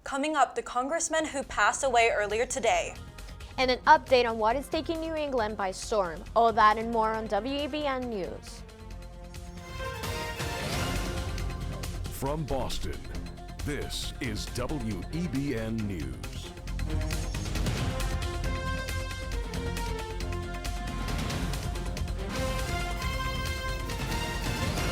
Coming up, the congressman who passed away earlier today. And an update on what is taking New England by storm. All that and more on WEBN News. From Boston, this is WEBN News.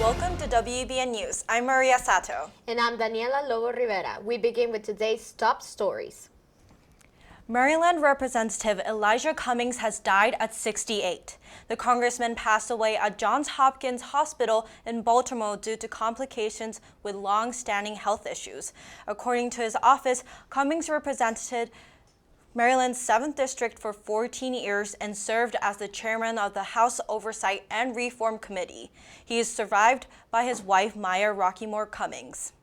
Welcome to WEBN News. I'm Maria Sato. And I'm Daniela Lobo-Rivera. We begin with today's top stories. Maryland Representative Elijah Cummings has died at 68. The congressman passed away at Johns Hopkins Hospital in Baltimore due to complications with long-standing health issues. According to his office, Cummings represented Maryland's 7th District for 14 years and served as the chairman of the House Oversight and Reform Committee. He is survived by his wife, Maya Rockymore Cummings.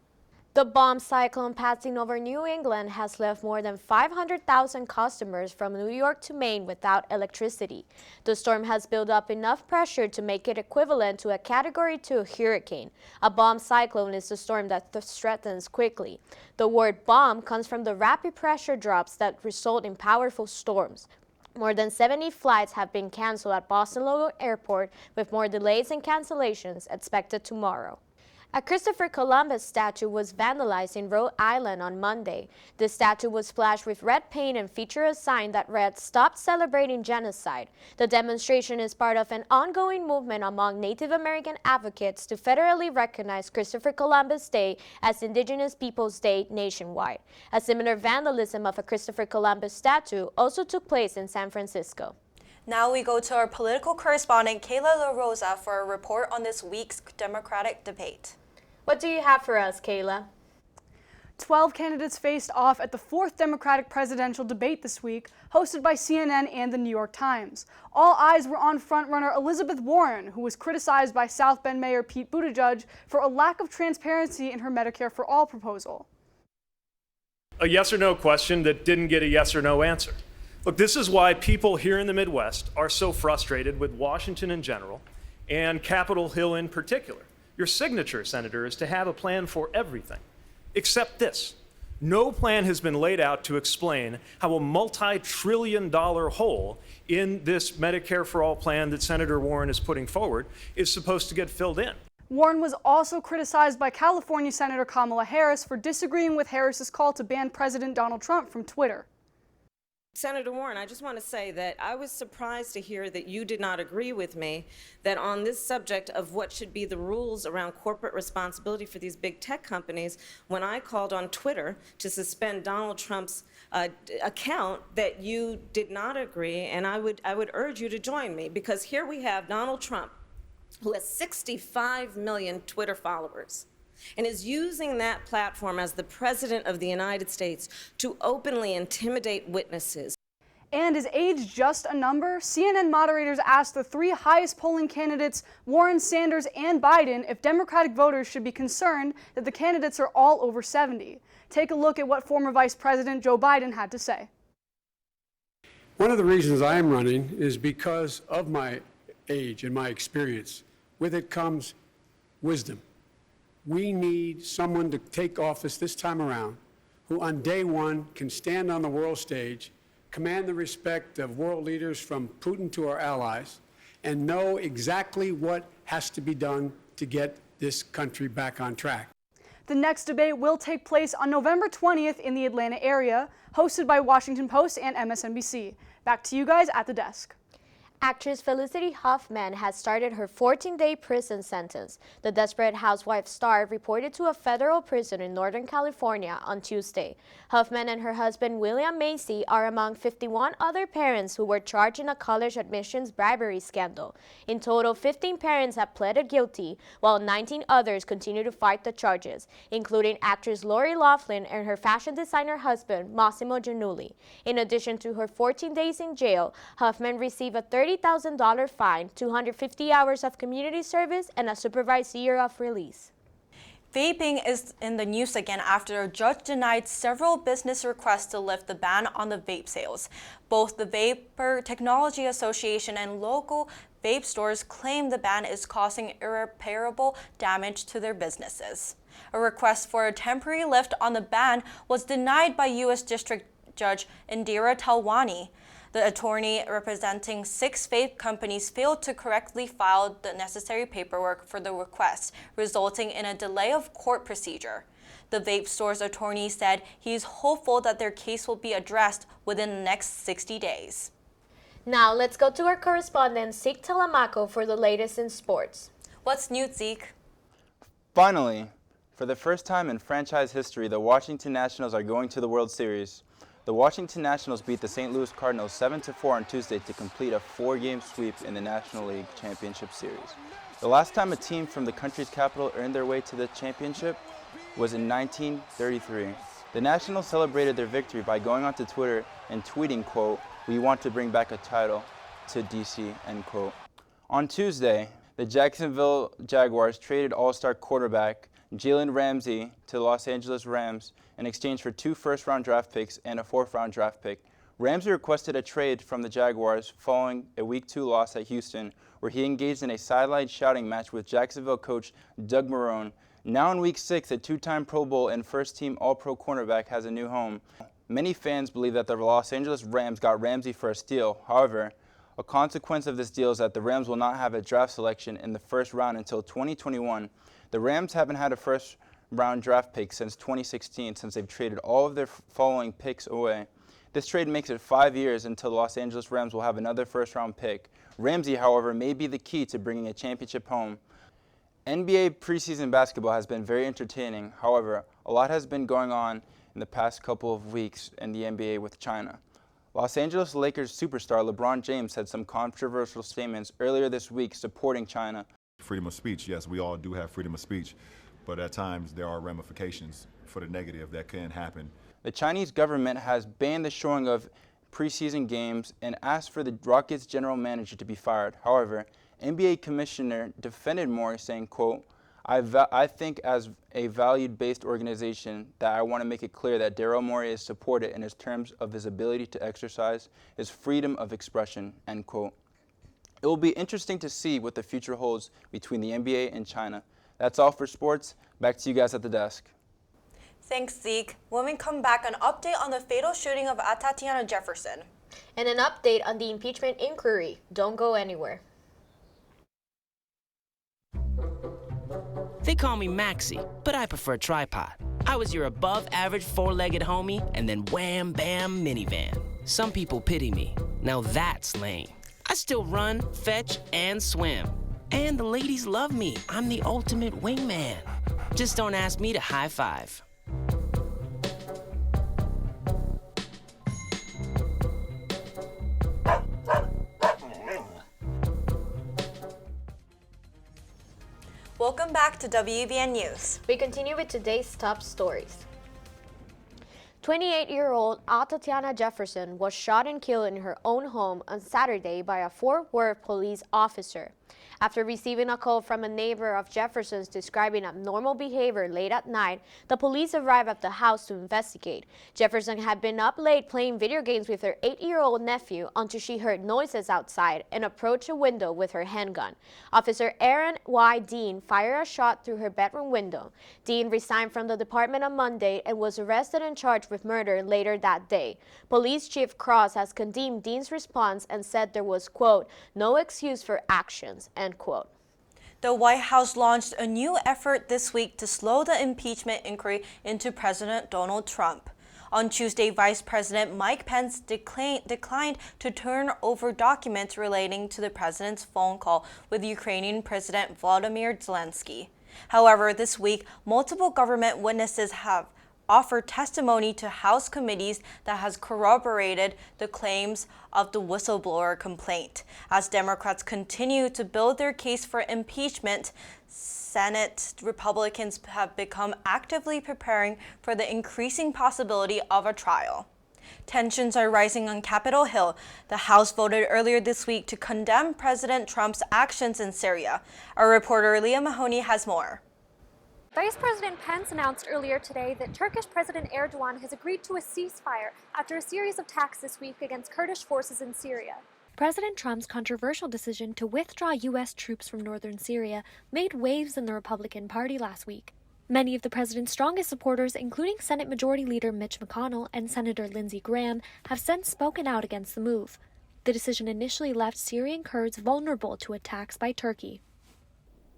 The bomb cyclone passing over New England has left more than 500,000 customers from New York to Maine without electricity. The storm has built up enough pressure to make it equivalent to a Category 2 hurricane. A bomb cyclone is a storm that threatens quickly. The word bomb comes from the rapid pressure drops that result in powerful storms. More than 70 flights have been canceled at Boston Logan Airport, with more delays and cancellations expected tomorrow. A Christopher Columbus statue was vandalized in Rhode Island on Monday. The statue was splashed with red paint and featured a sign that read, "Stop celebrating genocide." The demonstration is part of an ongoing movement among Native American advocates to federally recognize Christopher Columbus Day as Indigenous Peoples Day nationwide. A similar vandalism of a Christopher Columbus statue also took place in San Francisco. Now we go to our political correspondent, Kayla La Rosa, for a report on this week's Democratic debate. What do you have for us, Kayla? 12 candidates faced off at the 4th Democratic presidential debate this week, hosted by CNN and the New York Times. All eyes were on frontrunner Elizabeth Warren, who was criticized by South Bend Mayor Pete Buttigieg for a lack of transparency in her Medicare for All proposal. A yes or no question that didn't get a yes or no answer. Look, this is why people here in the Midwest are so frustrated with Washington in general and Capitol Hill in particular. Your signature, Senator, is to have a plan for everything, except this. No plan has been laid out to explain how a multi-trillion-dollar hole in this Medicare for All plan that Senator Warren is putting forward is supposed to get filled in. Warren was also criticized by California Senator Kamala Harris for disagreeing with Harris's call to ban President Donald Trump from Twitter. Senator Warren, I just want to say that I was surprised to hear that you did not agree with me that on this subject of what should be the rules around corporate responsibility for these big tech companies, when I called on Twitter to suspend Donald Trump's account, that you did not agree, and I would urge you to join me, because here we have Donald Trump, who has 65 million Twitter followers, and is using that platform as the President of the United States to openly intimidate witnesses. And is age just a number? CNN moderators asked the 3 highest polling candidates, Warren, Sanders, and Biden, if Democratic voters should be concerned that the candidates are all over 70. Take a look at what former Vice President Joe Biden had to say. One of the reasons I am running is because of my age and my experience. With it comes wisdom. We need someone to take office this time around who on day one can stand on the world stage, command the respect of world leaders from Putin to our allies, and know exactly what has to be done to get this country back on track. The next debate will take place on November 20th in the Atlanta area, hosted by Washington Post and MSNBC. Back to you guys at the desk. Actress Felicity Huffman has started her 14-day prison sentence. The Desperate Housewives star reported to a federal prison in Northern California on Tuesday. Huffman and her husband William Macy are among 51 other parents who were charged in a college admissions bribery scandal. In total, 15 parents have pleaded guilty, while 19 others continue to fight the charges, including actress Lori Loughlin and her fashion designer husband Massimo Giannulli. In addition to her 14 days in jail, Huffman received a $30,000 fine, 250 hours of community service, and a supervised year of release. Vaping is in the news again after a judge denied several business requests to lift the ban on the vape sales. Both the Vapor Technology Association and local vape stores claim the ban is causing irreparable damage to their businesses. A request for a temporary lift on the ban was denied by U.S. District Judge Indira Talwani. The attorney representing 6 vape companies failed to correctly file the necessary paperwork for the request, resulting in a delay of court procedure. The vape store's attorney said he is hopeful that their case will be addressed within the next 60 days. Now let's go to our correspondent Zeke Telemaco for the latest in sports. What's new, Zeke? Finally, for the first time in franchise history, the Washington Nationals are going to the World Series. The Washington Nationals beat the St. Louis Cardinals 7-4 on Tuesday to complete a 4-game sweep in the National League Championship Series. The last time a team from the country's capital earned their way to the championship was in 1933. The Nationals celebrated their victory by going onto Twitter and tweeting, quote, "We want to bring back a title to DC," end quote. On Tuesday, the Jacksonville Jaguars traded all-star quarterback Jalen Ramsey to the Los Angeles Rams in exchange for 2 first-round draft picks and a 4th-round draft pick. Ramsey requested a trade from the Jaguars following a Week 2 loss at Houston, where he engaged in a sideline shouting match with Jacksonville coach Doug Marrone. Now in Week 6, a 2-time Pro Bowl and first-team All-Pro cornerback has a new home. Many fans believe that the Los Angeles Rams got Ramsey for a steal. However, a consequence of this deal is that the Rams will not have a draft selection in the first round until 2021. The Rams haven't had a first-round draft pick since 2016, since they've traded all of their following picks away. This trade makes it 5 years until the Los Angeles Rams will have another first-round pick. Ramsey, however, may be the key to bringing a championship home. NBA preseason basketball has been very entertaining. However, a lot has been going on in the past couple of weeks in the NBA with China. Los Angeles Lakers superstar LeBron James had some controversial statements earlier this week supporting China. Freedom of speech, yes, we all do have freedom of speech, but at times there are ramifications for the negative that can happen. The Chinese government has banned the showing of preseason games and asked for the Rockets general manager to be fired. However, NBA commissioner defended Morey, saying, quote, I think as a valued-based organization that I want to make it clear that Daryl Morey is supported in his terms of his ability to exercise his freedom of expression, end quote. It will be interesting to see what the future holds between the NBA and China. That's all for sports. Back to you guys at the desk. Thanks, Zeke. When we come back, an update on the fatal shooting of Tatiana Jefferson. And an update on the impeachment inquiry. Don't go anywhere. They call me Maxie, but I prefer tripod. I was your above-average four-legged homie, and then wham, bam, minivan. Some people pity me. Now that's lame. I still run, fetch, and swim. And the ladies love me. I'm the ultimate wingman. Just don't ask me to high five. Welcome back to WEBN News. We continue with today's top stories. 28-year-old Tatiana Jefferson was shot and killed in her own home on Saturday by a Fort Worth police officer. After receiving a call from a neighbor of Jefferson's describing abnormal behavior late at night, the police arrived at the house to investigate. Jefferson had been up late playing video games with her 8-year-old nephew until she heard noises outside and approached a window with her handgun. Officer Aaron Y. Dean fired a shot through her bedroom window. Dean resigned from the department on Monday and was arrested and charged with murder later that day. Police Chief Cross has condemned Dean's response and said there was, quote, no excuse for actions, end quote. The White House launched a new effort this week to slow the impeachment inquiry into President Donald Trump. On Tuesday, Vice President Mike Pence declined to turn over documents relating to the president's phone call with Ukrainian President Volodymyr Zelensky. However, this week, multiple government witnesses have offered testimony to House committees that has corroborated the claims of the whistleblower complaint. As Democrats continue to build their case for impeachment, Senate Republicans have become actively preparing for the increasing possibility of a trial. Tensions are rising on Capitol Hill. The House voted earlier this week to condemn President Trump's actions in Syria. Our reporter Leah Mahoney has more. Vice President Pence announced earlier today that Turkish President Erdogan has agreed to a ceasefire after a series of attacks this week against Kurdish forces in Syria. President Trump's controversial decision to withdraw U.S. troops from northern Syria made waves in the Republican Party last week. Many of the president's strongest supporters, including Senate Majority Leader Mitch McConnell and Senator Lindsey Graham, have since spoken out against the move. The decision initially left Syrian Kurds vulnerable to attacks by Turkey.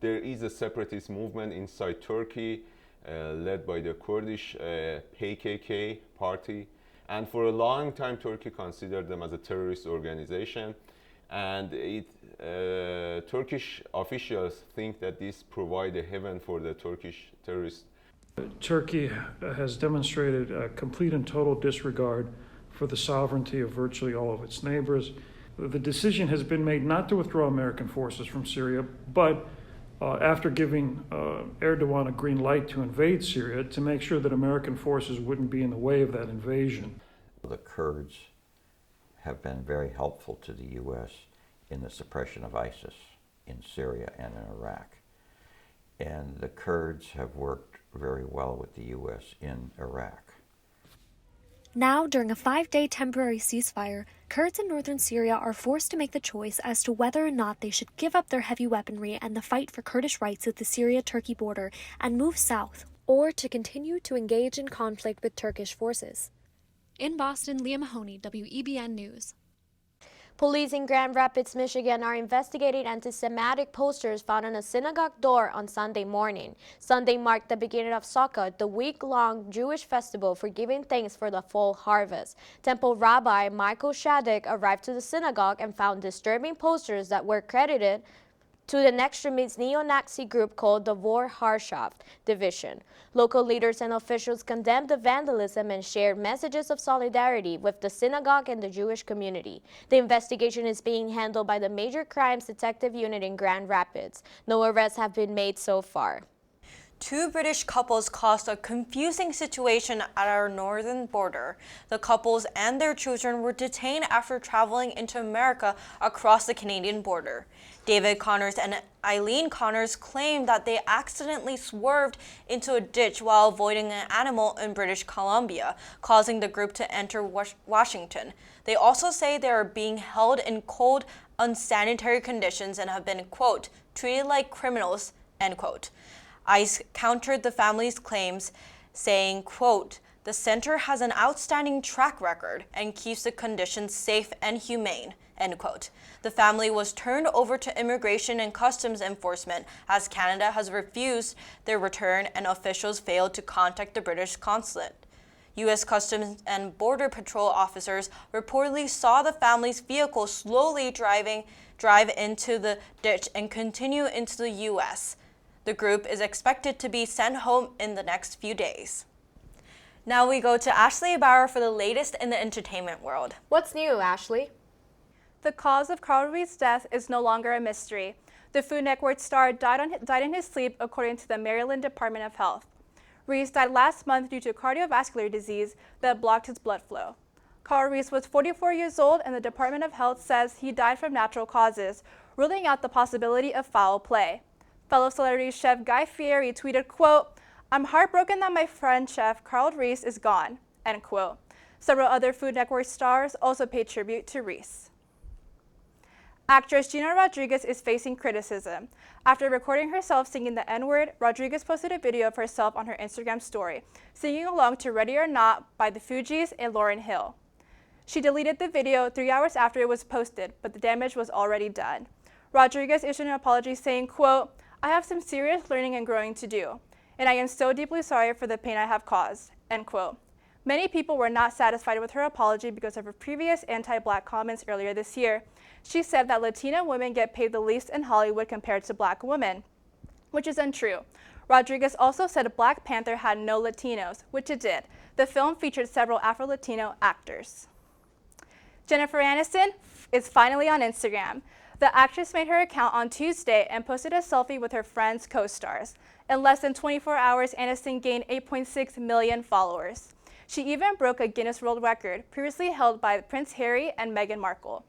There is a separatist movement inside Turkey led by the Kurdish PKK party. And for a long time, Turkey considered them as a terrorist organization. And Turkish officials think that this provides a haven for the Turkish terrorists. Turkey has demonstrated a complete and total disregard for the sovereignty of virtually all of its neighbors. The decision has been made not to withdraw American forces from Syria, but after giving Erdogan a green light to invade Syria, to make sure that American forces wouldn't be in the way of that invasion. The Kurds have been very helpful to the U.S. in the suppression of ISIS in Syria and in Iraq. And the Kurds have worked very well with the U.S. in Iraq. Now, during a 5-day temporary ceasefire, Kurds in northern Syria are forced to make the choice as to whether or not they should give up their heavy weaponry and the fight for Kurdish rights at the Syria-Turkey border and move south, or to continue to engage in conflict with Turkish forces. In Boston, Leah Mahoney, WEBN News. Police in Grand Rapids, Michigan are investigating anti-Semitic posters found on a synagogue door on Sunday morning. Sunday marked the beginning of Sukkot, the week-long Jewish festival for giving thanks for the fall harvest. Temple Rabbi Michael Shaddick arrived to the synagogue and found disturbing posters that were credited to an extremist neo-Nazi group called the Vor-Harschaft Division. Local leaders and officials condemned the vandalism and shared messages of solidarity with the synagogue and the Jewish community. The investigation is being handled by the Major Crimes Detective Unit in Grand Rapids. No arrests have been made so far. Two British couples caused a confusing situation at our northern border. The couples and their children were detained after traveling into America across the Canadian border. David Connors and Eileen Connors claimed that they accidentally swerved into a ditch while avoiding an animal in British Columbia, causing the group to enter Washington. They also say they are being held in cold, unsanitary conditions and have been, quote, treated like criminals, end quote. ICE countered the family's claims, saying, quote, the center has an outstanding track record and keeps the conditions safe and humane, end quote. The family was turned over to Immigration and Customs Enforcement as Canada has refused their return and officials failed to contact the British consulate. U.S. Customs and Border Patrol officers reportedly saw the family's vehicle slowly drive into the ditch and continue into the U.S. The group is expected to be sent home in the next few days. Now we go to Ashley Bauer for the latest in the entertainment world. What's new, Ashley? The cause of Carl Reed's death is no longer a mystery. The Food Network star died in his sleep, according to the Maryland Department of Health. Rees died last month due to cardiovascular disease that blocked his blood flow. Carl Rees was 44 years old, and the Department of Health says he died from natural causes, ruling out the possibility of foul play. Fellow celebrity chef Guy Fieri tweeted, quote, I'm heartbroken that my friend chef Carl Rees is gone, end quote. Several other Food Network stars also paid tribute to Rees. Actress Gina Rodriguez is facing criticism. After recording herself singing the N-word, Rodriguez posted a video of herself on her Instagram story, singing along to Ready or Not by the Fugees and Lauryn Hill. She deleted the video 3 hours after it was posted, but the damage was already done. Rodriguez issued an apology saying, quote, I have some serious learning and growing to do, and I am so deeply sorry for the pain I have caused, end quote. Many people were not satisfied with her apology because of her previous anti-Black comments earlier this year. She said that Latina women get paid the least in Hollywood compared to Black women, which is untrue. Rodriguez also said Black Panther had no Latinos, which it did. The film featured several Afro-Latino actors. Jennifer Aniston is finally on Instagram. The actress made her account on Tuesday and posted a selfie with her friends' co-stars. In less than 24 hours, Aniston gained 8.6 million followers. She even broke a Guinness World Record, previously held by Prince Harry and Meghan Markle.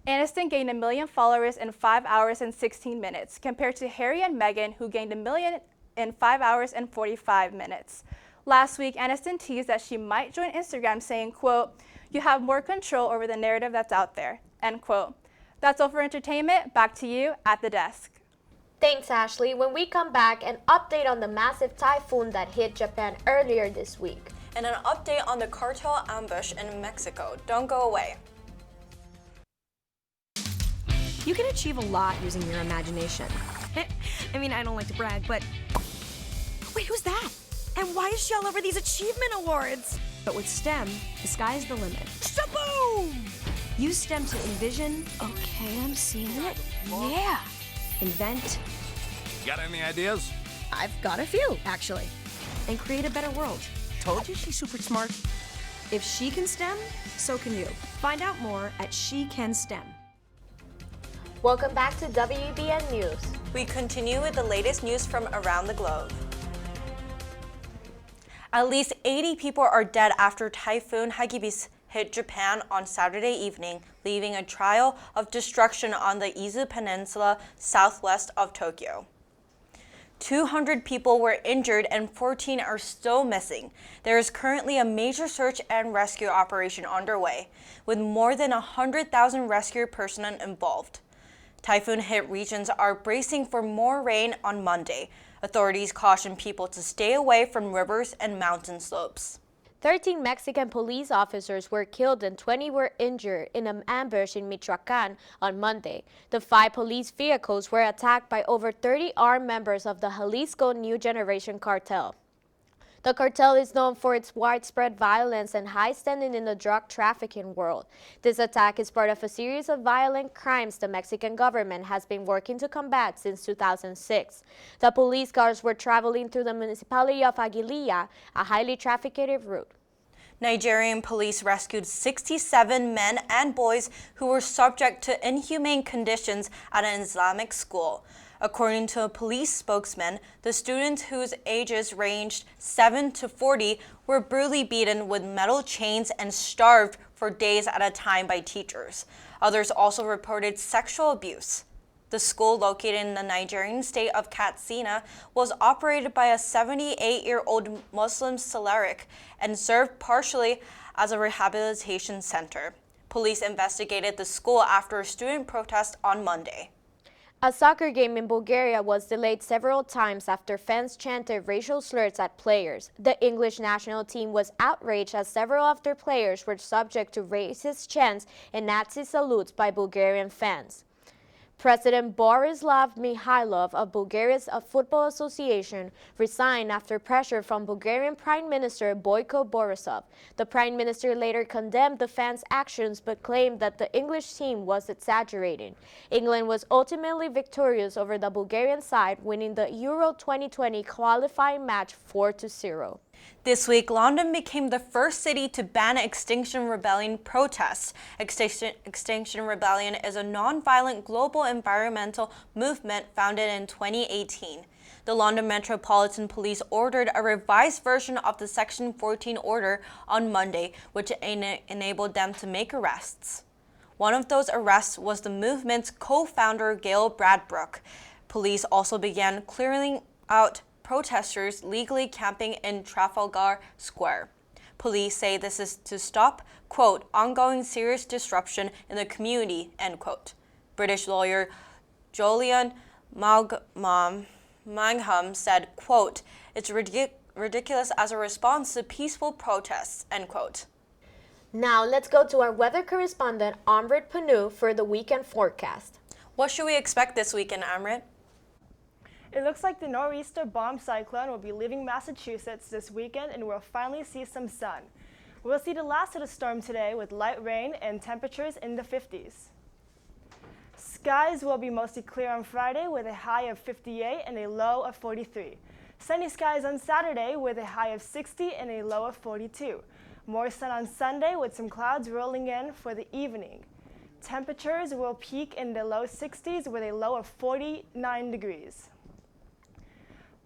Aniston gained 1 million followers in 5 hours and 16 minutes, compared to Harry and Meghan, who gained 1 million in 5 hours and 45 minutes. Last week, Aniston teased that she might join Instagram, saying, quote, "You have more control over the narrative that's out there," end quote. That's all for entertainment. Back to you at the desk. Thanks, Ashley. When we come back, an update on the massive typhoon that hit Japan earlier this week. And an update on the cartel ambush in Mexico. Don't go away. You can achieve a lot using your imagination. I mean, I don't like to brag, but... Wait, who's that? And why is she all over these achievement awards? But with STEM, the sky's the limit. Shaboom! Use STEM to envision... Okay, I'm seeing it. Yeah! Invent... Got any ideas? I've got a few, actually. And create a better world. Told you she's super smart. If she can STEM, so can you. Find out more at She Can STEM. Welcome back to WEBN News. We continue with the latest news from around the globe. At least 80 people are dead after Typhoon Hagibis hit Japan on Saturday evening, leaving a trail of destruction on the Izu Peninsula southwest of Tokyo. 200 people were injured and 14 are still missing. There is currently a major search and rescue operation underway, with more than 100,000 rescue personnel involved. Typhoon-hit regions are bracing for more rain on Monday. Authorities caution people to stay away from rivers and mountain slopes. 13 Mexican police officers were killed and 20 were injured in an ambush in Michoacán on Monday. The 5 police vehicles were attacked by over 30 armed members of the Jalisco New Generation cartel. The cartel is known for its widespread violence and high standing in the drug trafficking world. This attack is part of a series of violent crimes the Mexican government has been working to combat since 2006. The police cars were traveling through the municipality of Aguililla, a highly trafficked route. Nigerian police rescued 67 men and boys who were subject to inhumane conditions at an Islamic school. According to a police spokesman, the students, whose ages ranged 7 to 40, were brutally beaten with metal chains and starved for days at a time by teachers. Others also reported sexual abuse. The school, located in the Nigerian state of Katsina, was operated by a 78-year-old Muslim cleric and served partially as a rehabilitation center. Police investigated the school after a student protest on Monday. A soccer game in Bulgaria was delayed several times after fans chanted racial slurs at players. The English national team was outraged as several of their players were subject to racist chants and Nazi salutes by Bulgarian fans. President Borislav Mikhailov of Bulgaria's Football Association resigned after pressure from Bulgarian Prime Minister Boyko Borisov. The Prime Minister later condemned the fans' actions but claimed that the English team was exaggerating. England was ultimately victorious over the Bulgarian side, winning the Euro 2020 qualifying match 4-0. This week, London became the first city to ban Extinction Rebellion protests. Extinction Rebellion is a non-violent global environmental movement founded in 2018. The London Metropolitan Police ordered a revised version of the Section 14 order on Monday, which enabled them to make arrests. One of those arrests was the movement's co-founder, Gail Bradbrook. Police also began clearing out protesters legally camping in Trafalgar Square. Police say this is to stop, quote, ongoing serious disruption in the community, end quote. British lawyer Julian Mangum said, quote, it's ridiculous as a response to peaceful protests, end quote. Now let's go to our weather correspondent, Amrit Panu, for the weekend forecast. What should we expect this weekend, Amrit? It looks like the nor'easter bomb cyclone will be leaving Massachusetts this weekend and we'll finally see some sun. We'll see the last of the storm today with light rain and temperatures in the 50s. Skies will be mostly clear on Friday with a high of 58 and a low of 43. Sunny skies on Saturday with a high of 60 and a low of 42. More sun on Sunday with some clouds rolling in for the evening. Temperatures will peak in the low 60s with a low of 49 degrees.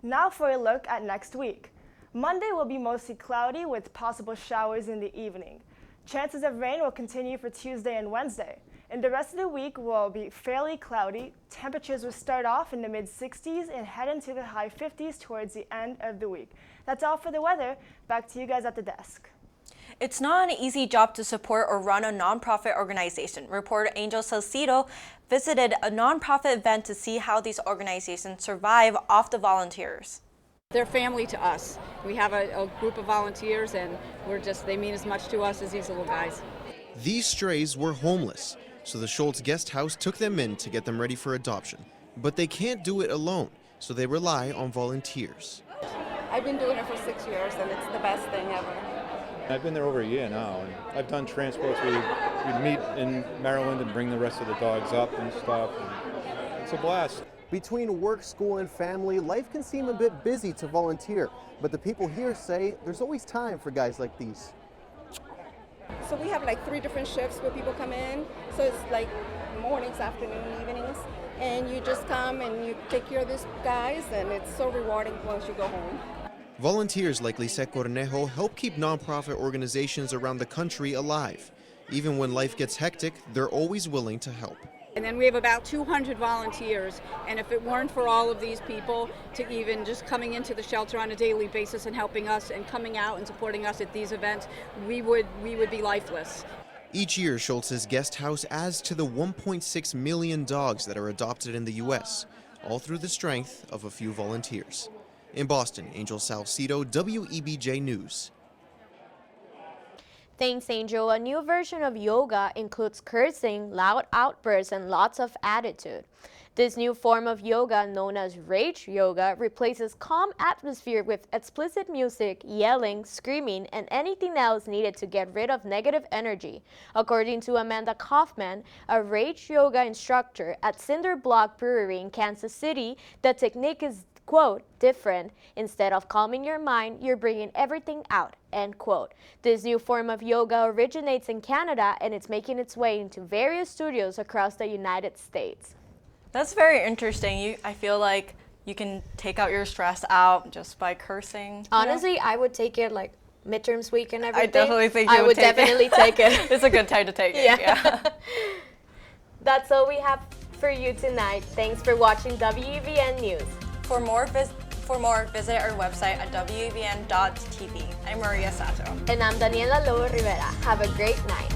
Now for a look at next week. Monday will be mostly cloudy with possible showers in the evening. Chances of rain will continue for Tuesday and Wednesday. And the rest of the week will be fairly cloudy. Temperatures will start off in the mid-60s and head into the high 50s towards the end of the week. That's all for the weather. Back to you guys at the desk. It's not an easy job to support or run a nonprofit organization. Reporter Angel Salcido visited a nonprofit event to see how these organizations survive off the volunteers. They're family to us. We have a group of volunteers, and they mean as much to us as these little guys. These strays were homeless, so the Schultz guest house took them in to get them ready for adoption. But they can't do it alone, so they rely on volunteers. I've been doing it for 6 years, and it's the best thing ever. I've been there over a year now, and I've done transports where we'd meet in Maryland and bring the rest of the dogs up and stuff. And it's a blast. Between work, school, and family, life can seem a bit busy to volunteer, but the people here say there's always time for guys like these. So we have like 3 different shifts where people come in. So it's like mornings, afternoon, evenings, and you just come and you take care of these guys, and it's so rewarding once you go home. Volunteers like Lise Cornejo help keep nonprofit organizations around the country alive. Even when life gets hectic, they're always willing to help. And then we have about 200 volunteers, and if it weren't for all of these people to even just coming into the shelter on a daily basis and helping us and coming out and supporting us at these events, we would be lifeless. Each year, Schultz's guest house adds to the 1.6 million dogs that are adopted in the U.S., all through the strength of a few volunteers. In Boston, Angel Salcido, WEBJ News. Thanks, Angel. A new version of yoga includes cursing, loud outbursts, and lots of attitude. This new form of yoga, known as rage yoga, replaces calm atmosphere with explicit music, yelling, screaming, and anything else needed to get rid of negative energy. According to Amanda Kaufman, a rage yoga instructor at Cinder Block Brewery in Kansas City, the technique is, quote, different. Instead of calming your mind, you're bringing everything out, end quote. This new form of yoga originates in Canada, and it's making its way into various studios across the United States. That's very interesting. I feel like you can take out your stress out just by cursing. Honestly, I would take it like midterms week and everything. I definitely think I would definitely take it. It's a good time to take it. Yeah. That's all we have for you tonight. Thanks for watching WEBN News. For more, visit our website at WEBN.TV. I'm Maria Sato. And I'm Daniela Lobo-Rivera. Have a great night.